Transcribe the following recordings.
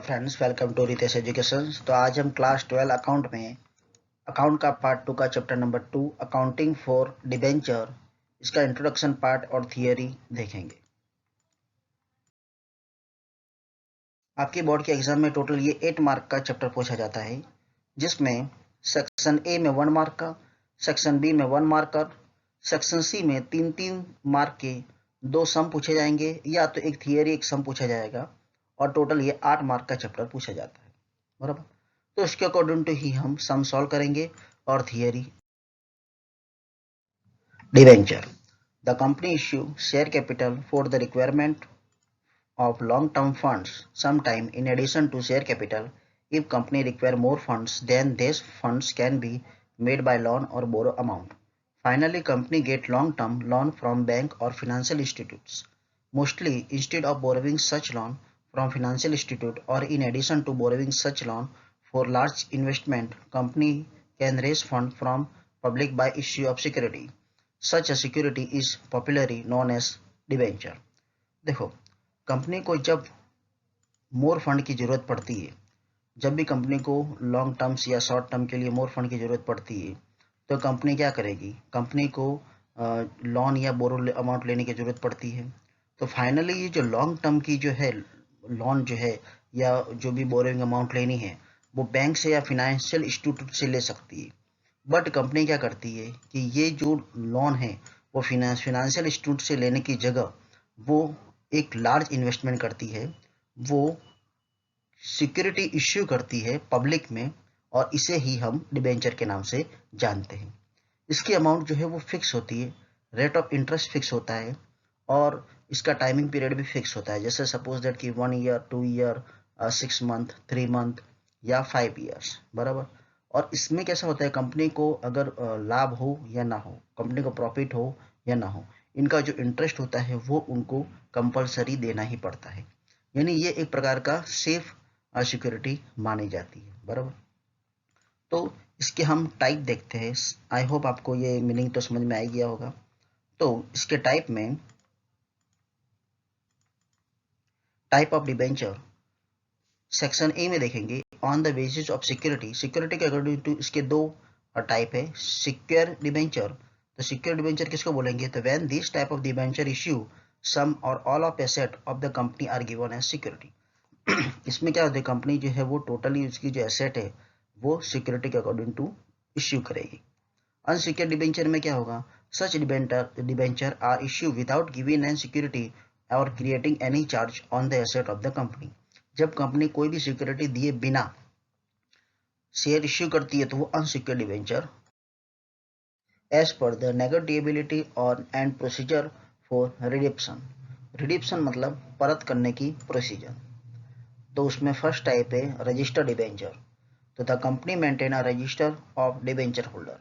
Friends, welcome to Ritesh education. तो आज हम क्लास 12 अकाउंट में अकाउंट का पार्ट 2 का chapter number 2 accounting for debenture, इसका इंट्रोडक्शन पार्ट और थियरी देखेंगे। आपके बोर्ड के एग्जाम में टोटल ये 8 मार्क का चैप्टर पूछा जाता है, जिसमें सेक्शन ए में 1 मार्क का, सेक्शन बी में 1 मार्क का, सेक्शन सी में 3-3 मार्क के 2 सम पूछे जाएंगे, या तो एक थियरी एक सम पूछा जाएगा, और टोटल ये 8 मार्क का चैप्टर पूछा जाता है। बराबर। तो इसके अकॉर्डिंग टू ही हम सम सॉल्व करेंगे और theory. Debenture, the company issue share capital for the requirement of long-term funds, sometime in addition to share capital. If company require more funds, then these funds can be made by loan or borrow amount. Finally, company get long-term loan from bank or financial institutes. Mostly, instead of borrowing such loan from financial institute or in addition to borrowing such loan for large investment, company can raise fund from public by issue of security. Such a security is popularly known as debenture. देखो, company को जब मोर fund की जरूरत पड़ती है, जब भी company को लॉन्ग टर्म्स या शॉर्ट टर्म के लिए मोर फंड की जरूरत पड़ती है, तो कंपनी क्या करेगी? कंपनी को लोन या बोरो अमाउंट लेने की जरूरत पड़ती है। तो फाइनली ये जो लॉन्ग टर्म की जो है लोन जो है, या जो भी बोरोइंग अमाउंट लेनी है, वो बैंक से या फिनेंशियल इंस्टीट्यूट से ले सकती है। बट कंपनी क्या करती है कि ये जो लोन है वो फिनेंशियल इंस्टीट्यूट से लेने की जगह वो एक लार्ज इन्वेस्टमेंट करती है, वो सिक्योरिटी इश्यू करती है पब्लिक में, और इसे ही हम डिबेंचर के नाम से जानते हैं। इसकी अमाउंट जो है वो फिक्स होती है, रेट ऑफ इंटरेस्ट फिक्स होता है, और इसका टाइमिंग पीरियड भी फिक्स होता है। जैसे सपोज दैट कि 1 ईयर, 2 ईयर, 6 मंथ, 3 मंथ या 5 ईयर्स। बराबर। और इसमें कैसा होता है, कंपनी को अगर लाभ हो या ना हो, कंपनी को प्रॉफिट हो या ना हो, इनका जो इंटरेस्ट होता है वो उनको कंपलसरी देना ही पड़ता है। यानी ये एक प्रकार का सेफ सिक्योरिटी मानी जाती है। बराबर। तो इसके हम टाइप देखते हैं। आई होप आपको ये मीनिंग तो समझ में आ गया होगा। तो इसके टाइप में, type of debenture section A में देखेंगे, on the basis of security. Security के अकॉर्डिंग टू इसके 2 टाइप है। सिक्योर डिबेंचर, तो सिक्योर डिबेंचर किसको बोलेंगे? तो when this type of debenture issue some or all of asset of the company are given as security. इसमें क्या होता है, कंपनी जो है वो टोटली उसकी जो एसेट है वो सिक्योरिटी के अकॉर्डिंग टू इश्यू करेगी। अनसिक्योर्ड डिबेंचर में क्या होगा? Such debenture are issue without giving an security or creating any charge on the asset of the company. जब कंपनी कोई भी सिक्योरिटी दिए बिना शेयर इश्यू करती है तो वो unsecured debenture. As per the negotiability और and procedure for redemption. Redemption मतलब परत करने की प्रोसीजर। तो उसमें फर्स्ट टाइप है रजिस्टर्ड डिबेंचर। तो the company maintain a register of debenture holder.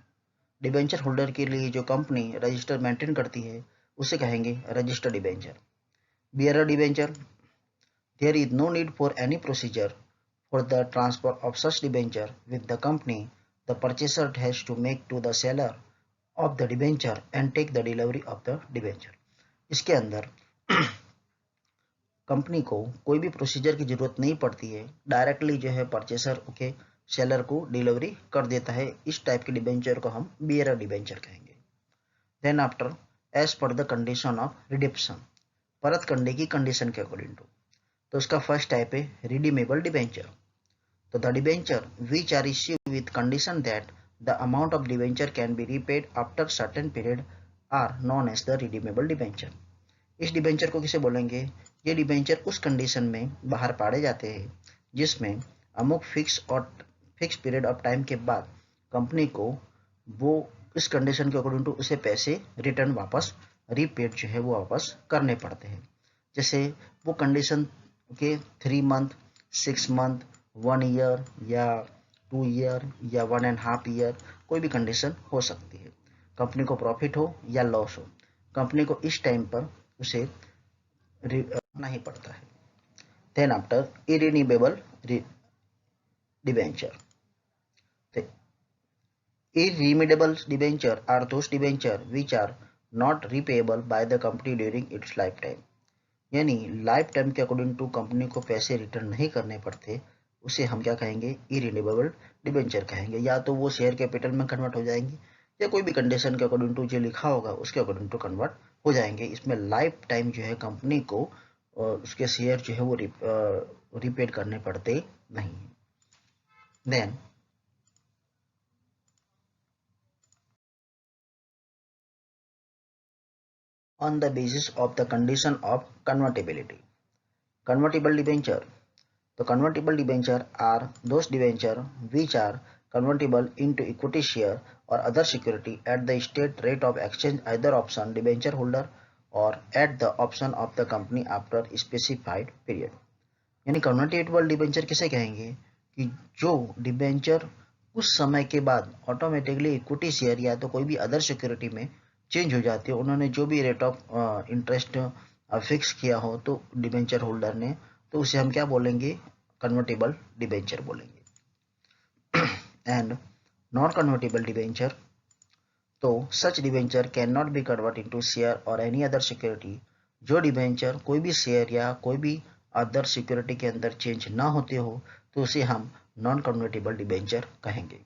Debenture holder के लिए जो कंपनी रजिस्टर मेंटेन करती है उसे कहेंगे registered debenture. Bearer debenture, there is no need for any procedure for the transfer of such debenture with the company. The purchaser has to make to the seller of the debenture and take the delivery of the debenture. इसके अंदर company को कोई भी procedure की जरूरत नहीं पड़ती है, डायरेक्टली जो है परचेसर के सेलर को डिलीवरी कर देता है। इस टाइप के डिबेंचर को हम बियरर डिबेंचर कहेंगे। Then after, as per the condition of redemption, परत करने की कंडीशन के अकॉर्डिंग टू। तो उसका फर्स्ट टाइप है रिडीमेबल डिबेंचर। तो the debenture which are issued with condition that the amount of debenture can be repaid after certain period are known as the redeemable debenture. इस debenture को किसे बोलेंगे? ये debenture उस कंडीशन में बाहर पाड़े जाते हैं जिसमें अमुक फिक्स पीरियड ऑफ टाइम के बाद कंपनी को वो इस कंडीशन के अकॉर्डिंग टू उसे पैसे रिटर्न वापस रीपेड जो है वो वापस करने पड़ते हैं। जैसे वो कंडीशन के 3 मंथ, 6 मंथ, 1 ईयर या 2 ईयर या 1.5 ईयर, कोई भी कंडीशन हो सकती है। कंपनी को प्रॉफिट हो या लॉस हो, कंपनी को इस टाइम पर उसे करना ही पड़ता है। Then after irredeemable debenture. Irredeemable debenture are those debenture which are not repayable by the company during its lifetime. यानी लाइफ टाइम के अकॉर्डिंग टू कंपनी को पैसे रिटर्न नहीं करने पड़ते, उसे हम क्या कहेंगे, इरिन्यूएबल डिबेंचर कहेंगे। या तो वो शेयर कैपिटल में कन्वर्ट हो जाएंगे या कोई भी कंडीशन के अकॉर्डिंग टू जो लिखा होगा उसके अकॉर्डिंग टू कन्वर्ट हो जाएंगे। इसमें लाइफ टाइम जो है कंपनी को उसके शेयर जो है वो रिपेड करने पड़ते नहीं। Then on the basis of the condition of convertibility. Convertible debenture. The convertible debenture are those debenture which are convertible into equity share or other security at the state rate of exchange either option debenture holder or at the option of the company after specified period. यानी convertible debenture किसे कहेंगे कि जो debenture उस समय के बाद automatically equity share या तो कोई भी अदर सिक्योरिटी में चेंज हो जाती है, उन्होंने जो भी रेट ऑफ इंटरेस्ट फिक्स किया हो तो डिबेंचर होल्डर ने, तो उसे हम क्या बोलेंगे, कन्वर्टेबल डिबेंचर बोलेंगे। एंड नॉन कन्वर्टेबल डिबेंचर, तो such debenture can not be convert into share or any other security, जो डिबेंचर कोई भी शेयर या कोई भी अदर सिक्योरिटी के अंदर चेंज ना होते हो तो उसे हम नॉन कन्वर्टेबल डिबेंचर कहेंगे।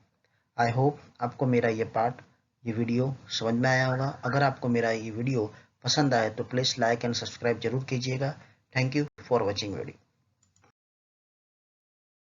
आई होप आपको मेरा ये वीडियो समझ में आया होगा। अगर आपको मेरा ये वीडियो पसंद आए तो प्लीज़ लाइक एंड सब्सक्राइब जरूर कीजिएगा। Thank you for watching video.